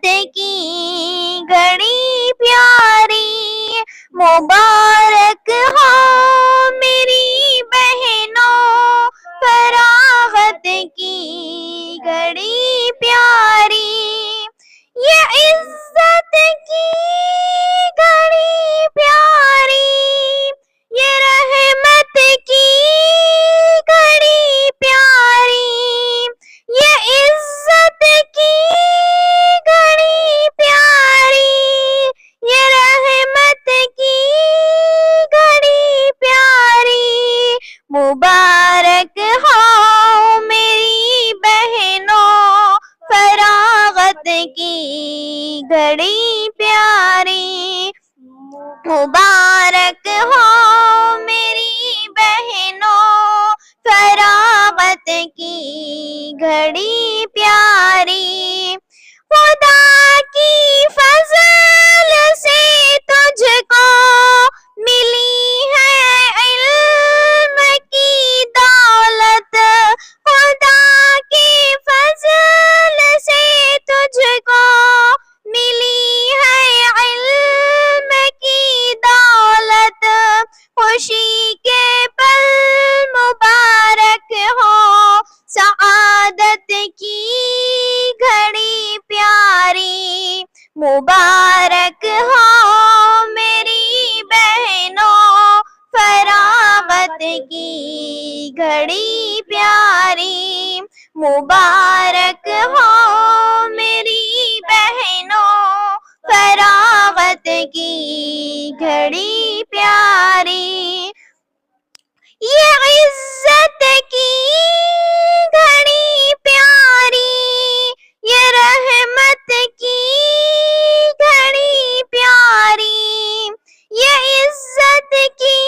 کی گھڑی پیاری، مبارک ہو میری بہنوں فراغت کی گھڑی پیاری، یہ عزت کی گھڑی پیاری، یہ رحمت کی گھڑی پیاری، یہ عزت کی گھڑی پیاری، یہ رحمت کی گھڑی پیاری، مبارک ہو میری بہنوں فراغت کی گھڑی پیاری، مبارک ہو میری بہنوں فراغت کی گھڑی پیاری، خدا کی فضل سے تجھ کو ملی ہے علم کی دولت، خدا کی فضل سے تجھ کو ملی ہے علم کی دولت، خوشی کے پل مبارک ہو سعادت کی گھڑی پیاری، مبارک ہو میری بہنوں فراغت کی گھڑی پیاری، مبارک ہو میری بہنوں فراغت کی گھڑی پیاری، یہ عزت کی گھڑی پیاری، یہ رحمت کی گھڑی پیاری، یہ عزت کی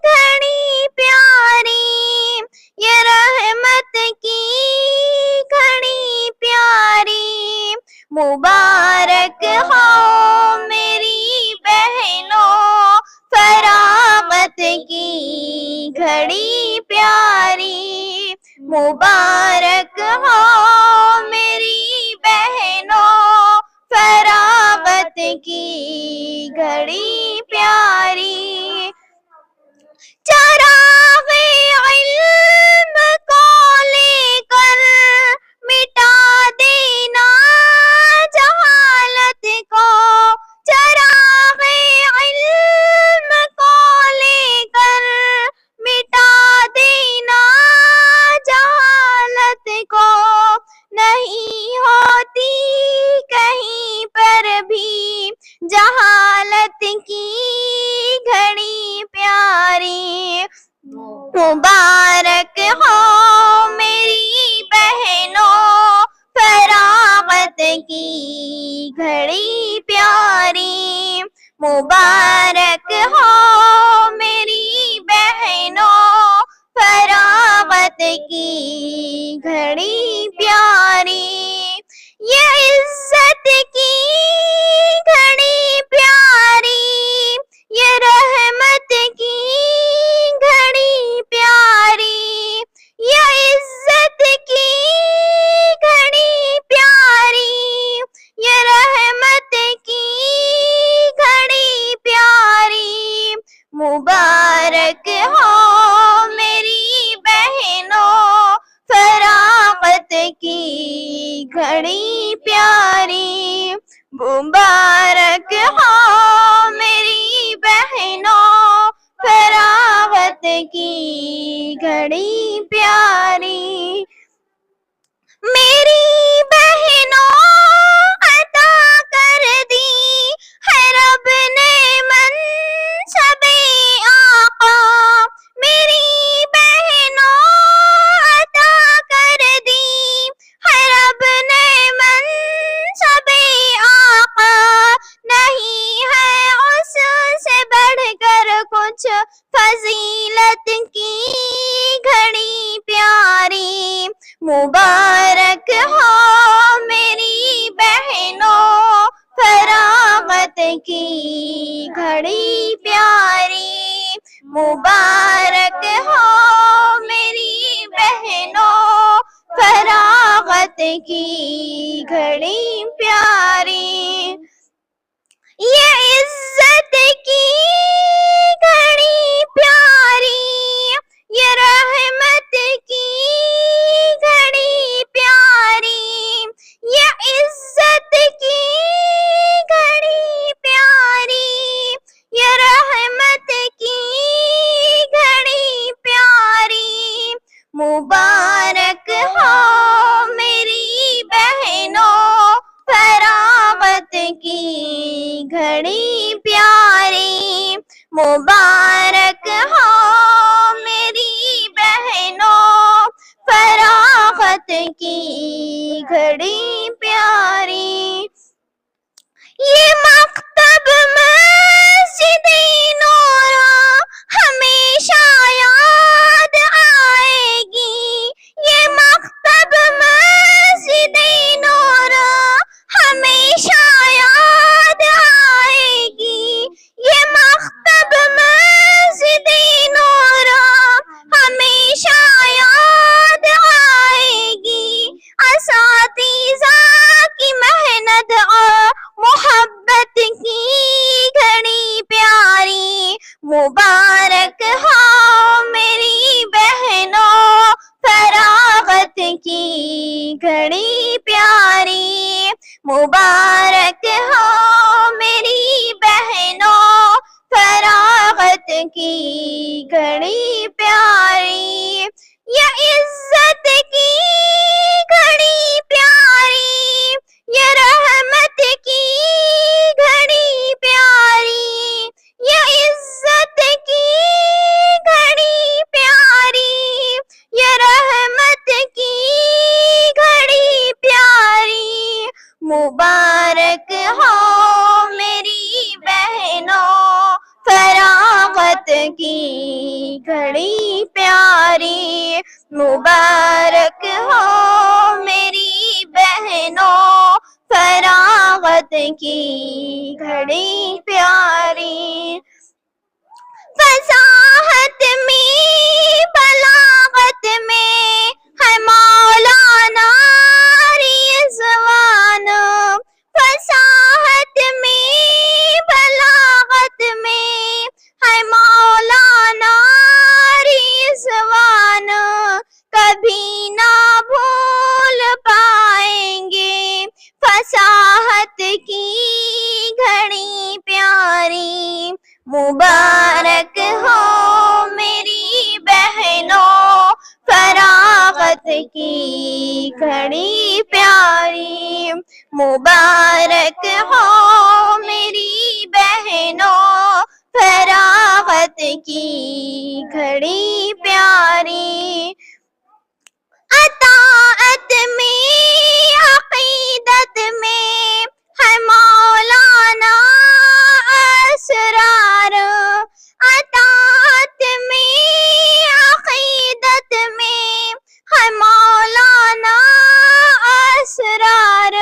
گھڑی پیاری، یہ رحمت کی گھڑی پیاری، مبارک ہو میری بہنوں فراغت کی گھڑی پیاری، مبارک ہو میری بہنوں فراغت کی گھڑی پیاری، چراغ علم کو لے کر مٹا دینا جہالت کو، چراغ علم کو لے کر مٹا دینا جہالت کو، نہیں ہوتی کہیں پر بھی جہالت کی گھڑی پیاری، مبارک ہو میری بہنوں فراغت کی گھڑی پیاری، مبارک ہو میری بہنوں فراغت کی گھڑی پیاری، یہ عزت کی گھڑی پیاری، یہ رحمت کی گھڑی پیاری، یہ عزت کی گھڑی پیاری، یہ رحمت کی گھڑی پیاری، مبارک ہو میری بہنوں فراغت کی گھڑی پیاری، مبارک ہو میری بہنوں فراغت کی گھڑی پیاری، میری بہنوں عطا کر دی ہے رب نے منصب آقا، میری بہنوں عطا کر دی ہے رب نے منصب آقا، نہیں ہے اس سے بڑھ کر کچھ فضیلت کی گھڑی پیاری، مبارک ہو میری بہنوں فراغت کی گھڑی پیاری، مبارک ہو میری بہنوں فراغت کی گھڑی پیاری، یہ عزت کی گھڑی پیاری، یہ رحمت کی گھڑی پیاری، یہ عزت کی گھڑی پیاری، یہ رحمت کی گھڑی پیاری، مبارک ہو میری بہنوں فراغت کی گھڑی پیاری، مبارک ہو میری بہنوں فراغت کی گھڑی پیاری، یہ مکتب مسجد نورا ہمیشہ یاد آئے گی، یہ مکتب مسجد نورا ہمیشہ یاد آئے گی، یہ مکتب مسجد نورا ہمیشہ یاد آئے گی، اساتذہ کی محنت اور محبت کی گھڑی پیاری، مبارک ہو میری بہنوں فراغت کی گھڑی پیاری، مبارک ہو میری بہنوں فراغت کی گھڑی پیاری، یہ عزت کی گھڑی پیاری، یہ رحمت کی گھڑی پیاری، یہ عزت کی گھڑی پیاری، یہ رحمت کی گھڑی پیاری، مبارک ہو میری بہنوں فراغت کی گھڑی پیاری، مبارک ہو میری بہنوں فراغت کی گھڑی پیاری، فصاحت میں بلاغت میں ہے مولانا رضوان، فصاحت میں بلاغت میں ہے مولانا رضوان، کبھی نہ بھول پائیں گے فصاحت کی گھڑی پیاری، مبارک ہو میری بہنوں فراغت کی گھڑی پیاری، مبارک ہو میری بہنوں فراغت کی گھڑی پیاری، اطاعت میں عقیدت میں ہے مولانا اسرار، اطاعت میں عقیدت میں ہے مولانا اسرار،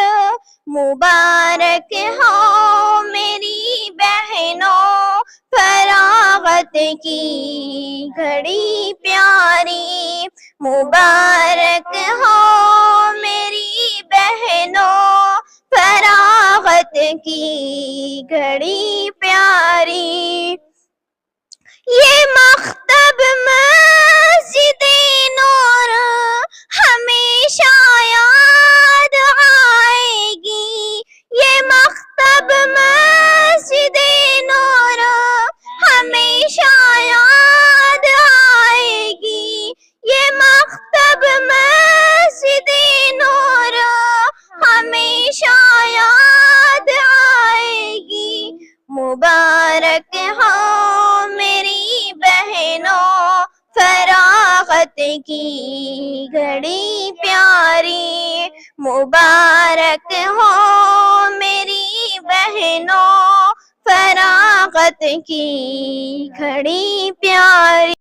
مبارک ہو میری بہنوں فراغت کی گھڑی پیاری، مبارک ہو میری بہنوں فراغت کی گھڑی پیاری، یہ مکتب مسجد نور ہمیشہ یاد آئے گی، یہ مکتب مسجد نور ہمیشہ یاد آئے گی، یہ مکتب مسجد نور ہمیشہ یاد آئے گی، مبارک ہو میری بہنوں فراغت کی گھڑی پیاری، مبارک ہو میری بہنوں فراغت کی گھڑی پیاری۔